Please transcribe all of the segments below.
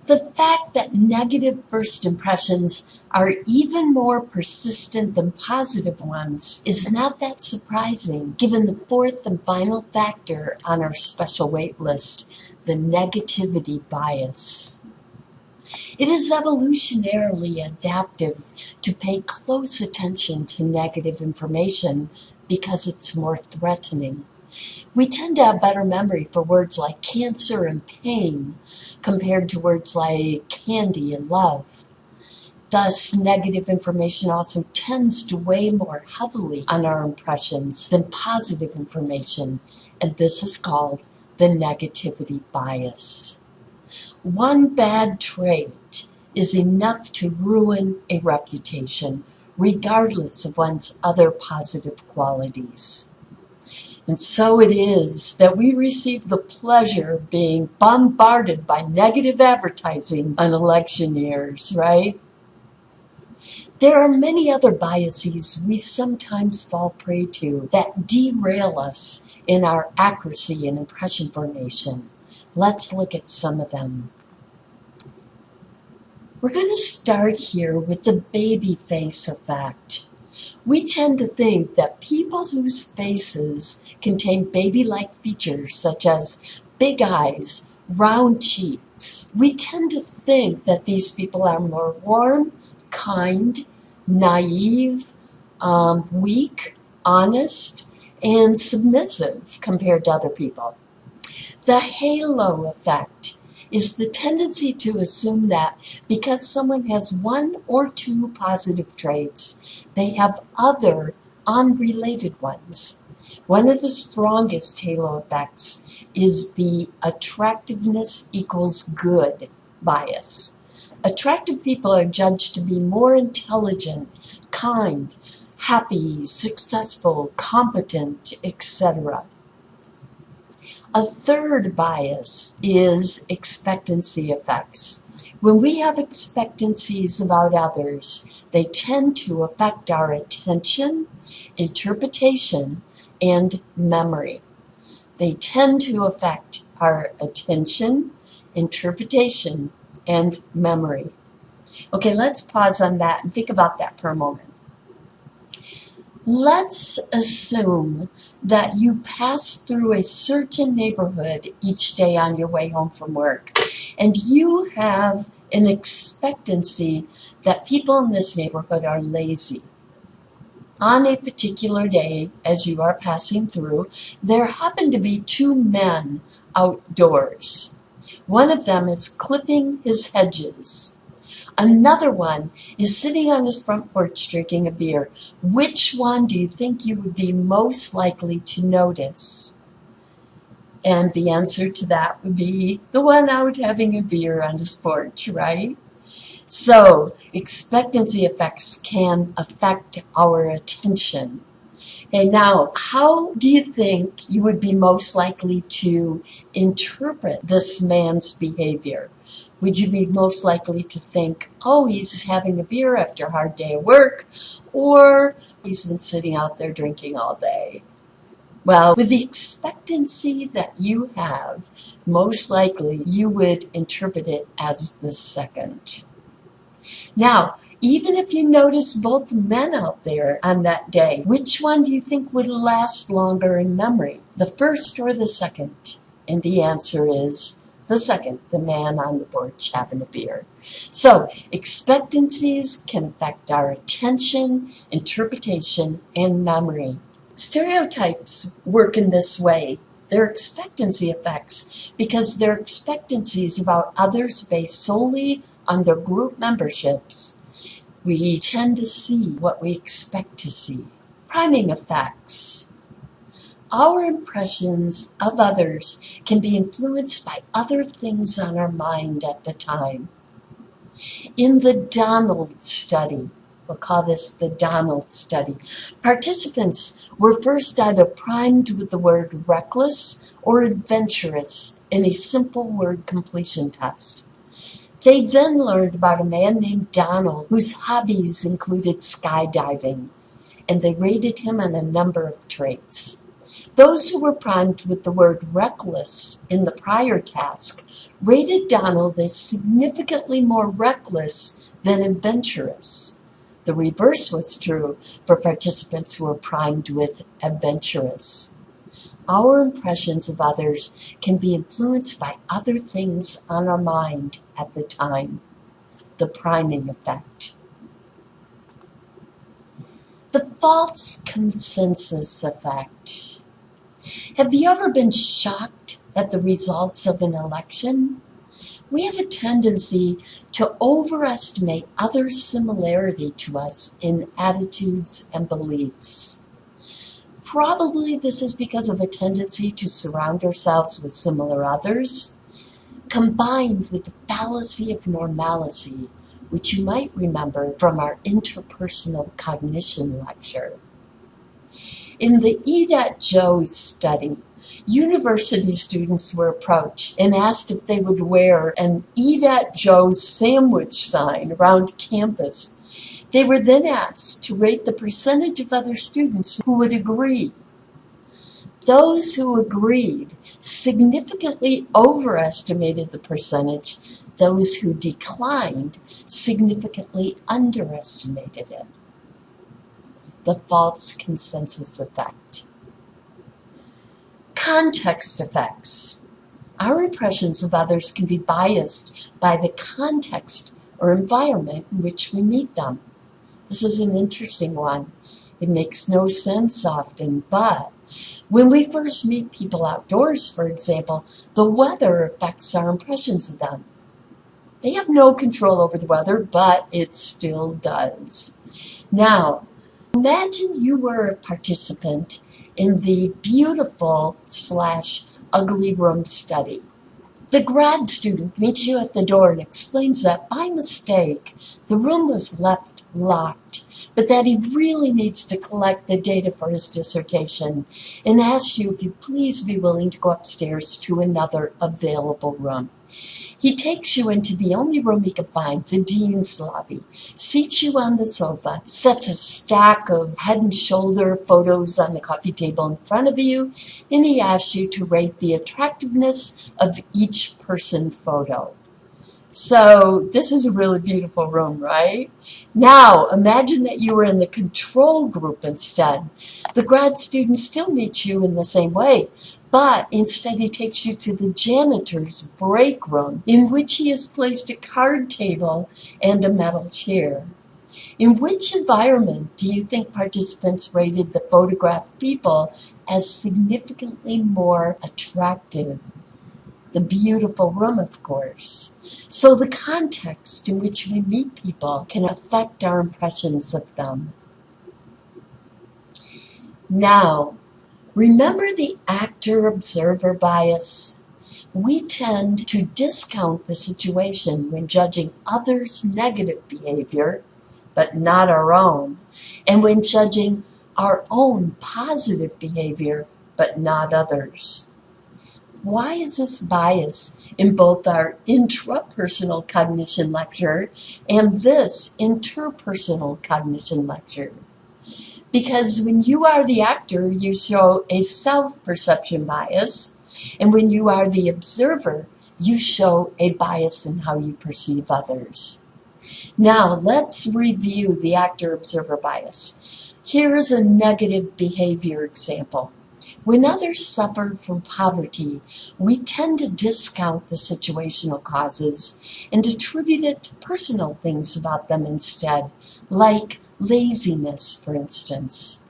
The fact that negative first impressions are even more persistent than positive ones is not that surprising, given the fourth and final factor on our special wait list, the negativity bias. It is evolutionarily adaptive to pay close attention to negative information because it's more threatening. We tend to have better memory for words like cancer and pain compared to words like candy and love. Thus, negative information also tends to weigh more heavily on our impressions than positive information, and this is called the negativity bias. One bad trait is enough to ruin a reputation, regardless of one's other positive qualities. And so it is that we receive the pleasure of being bombarded by negative advertising on election years, right? There are many other biases we sometimes fall prey to that derail us in our accuracy and impression formation. Let's look at some of them. We're going to start here with the baby face effect. We tend to think that people whose faces contain baby-like features such as big eyes, round cheeks, we tend to think that these people are more warm, kind, naive, weak, honest, and submissive compared to other people. The halo effect is the tendency to assume that because someone has one or two positive traits, they have other unrelated ones. One of the strongest halo effects is the attractiveness equals good bias. Attractive people are judged to be more intelligent, kind, happy, successful, competent, etc. A third bias is expectancy effects. When we have expectancies about others, they tend to affect our attention, interpretation, and memory. They tend to affect our attention, interpretation, and memory. Okay, let's pause on that and think about that for a moment. Let's assume that you pass through a certain neighborhood each day on your way home from work, and you have an expectancy that people in this neighborhood are lazy. On a particular day, as you are passing through, there happen to be two men outdoors. One of them is clipping his hedges. Another one is sitting on his front porch drinking a beer. Which one do you think you would be most likely to notice? And the answer to that would be the one out having a beer on his porch, right? So expectancy effects can affect our attention. And now, how do you think you would be most likely to interpret this man's behavior? Would you be most likely to think, oh, he's having a beer after a hard day of work, or he's been sitting out there drinking all day? Well, with the expectancy that you have, most likely you would interpret it as the second. Now, even if you notice both men out there on that day, which one do you think would last longer in memory, the first or the second? And the answer is the second, the man on the porch having a beer. So, expectancies can affect our attention, interpretation, and memory. Stereotypes work in this way. They're expectancy effects because they're expectancies about others based solely on their group memberships. We tend to see what we expect to see. Priming effects. Our impressions of others can be influenced by other things on our mind at the time. In the Donald study, we'll call this the Donald study, participants were first either primed with the word reckless or adventurous in a simple word completion test. They then learned about a man named Donald whose hobbies included skydiving, and they rated him on a number of traits. Those who were primed with the word reckless in the prior task rated Donald as significantly more reckless than adventurous. The reverse was true for participants who were primed with adventurous. Our impressions of others can be influenced by other things on our mind at the time. The priming effect. The false consensus effect. Have you ever been shocked at the results of an election? We have a tendency to overestimate others' similarity to us in attitudes and beliefs. Probably this is because of a tendency to surround ourselves with similar others, combined with the fallacy of normalcy, which you might remember from our interpersonal cognition lecture. In the Eat at Joe's study, university students were approached and asked if they would wear an Eat at Joe's sandwich sign around campus. They were then asked to rate the percentage of other students who would agree. Those who agreed significantly overestimated the percentage. Those who declined significantly underestimated it. The false consensus effect. Context effects. Our impressions of others can be biased by the context or environment in which we meet them. This is an interesting one. It makes no sense often, but when we first meet people outdoors, for example, the weather affects our impressions of them. They have no control over the weather, but it still does. Now, imagine you were a participant in the beautiful/ugly room study. The grad student meets you at the door and explains that by mistake, the room was left locked, but that he really needs to collect the data for his dissertation and asks you if you please be willing to go upstairs to another available room. He takes you into the only room he can find, the dean's lobby, seats you on the sofa, sets a stack of head and shoulder photos on the coffee table in front of you, and he asks you to rate the attractiveness of each person photo. So this is a really beautiful room, right? Now, imagine that you were in the control group instead. The grad student still meets you in the same way, but instead he takes you to the janitor's break room, in which he has placed a card table and a metal chair. In which environment do you think participants rated the photographed people as significantly more attractive? The beautiful room, of course. So the context in which we meet people can affect our impressions of them. Now, remember the actor-observer bias? We tend to discount the situation when judging others' negative behavior, but not our own, and when judging our own positive behavior, but not others. Why is this bias in both our intrapersonal cognition lecture and this interpersonal cognition lecture? Because when you are the actor, you show a self-perception bias, and when you are the observer, you show a bias in how you perceive others. Now, let's review the actor-observer bias. Here is a negative behavior example. When others suffer from poverty, we tend to discount the situational causes and attribute it to personal things about them instead, like laziness, for instance.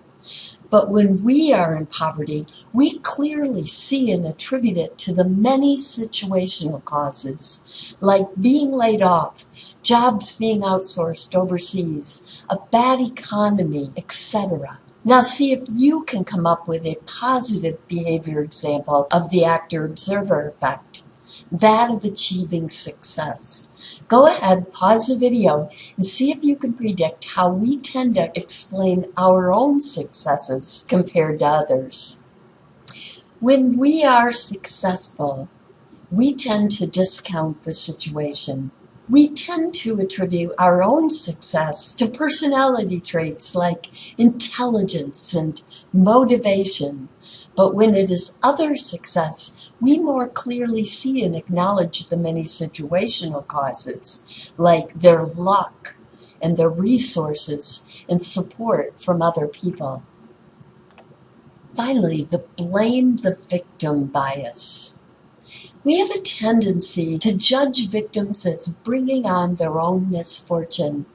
But when we are in poverty, we clearly see and attribute it to the many situational causes, like being laid off, jobs being outsourced overseas, a bad economy, etc. Now see if you can come up with a positive behavior example of the actor-observer effect, that of achieving success. Go ahead, pause the video, and see if you can predict how we tend to explain our own successes compared to others. When we are successful, we tend to discount the situation. We tend to attribute our own success to personality traits like intelligence and motivation. But when it is other success, we more clearly see and acknowledge the many situational causes, like their luck and their resources and support from other people. Finally, the blame the victim bias. We have a tendency to judge victims as bringing on their own misfortune,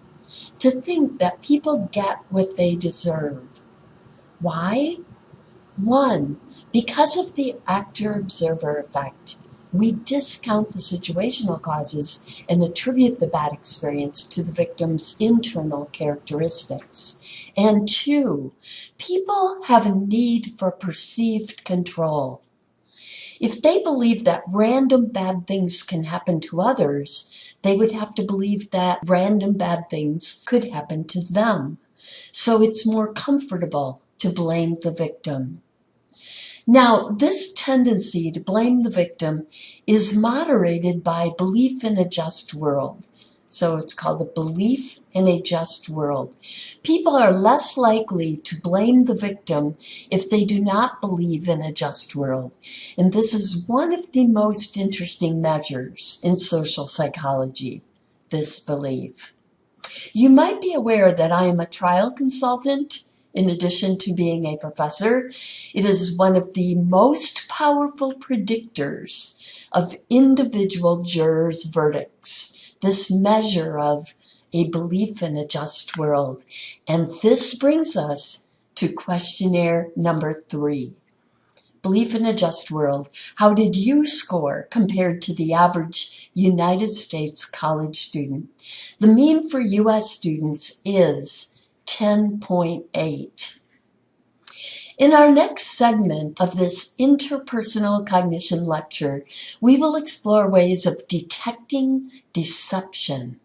to think that people get what they deserve. Why? One, because of the actor-observer effect. We discount the situational causes and attribute the bad experience to the victim's internal characteristics. And two, people have a need for perceived control. If they believe that random bad things can happen to others, they would have to believe that random bad things could happen to them. So it's more comfortable to blame the victim. Now, this tendency to blame the victim is moderated by belief in a just world. So it's called a belief in a just world. People are less likely to blame the victim if they do not believe in a just world. And this is one of the most interesting measures in social psychology, this belief. You might be aware that I am a trial consultant in addition to being a professor. It is one of the most powerful predictors of individual jurors' verdicts, this measure of a belief in a just world. And this brings us to questionnaire number 3. Belief in a just world. How did you score compared to the average United States college student? The mean for US students is 10.8. In our next segment of this interpersonal cognition lecture, we will explore ways of detecting deception.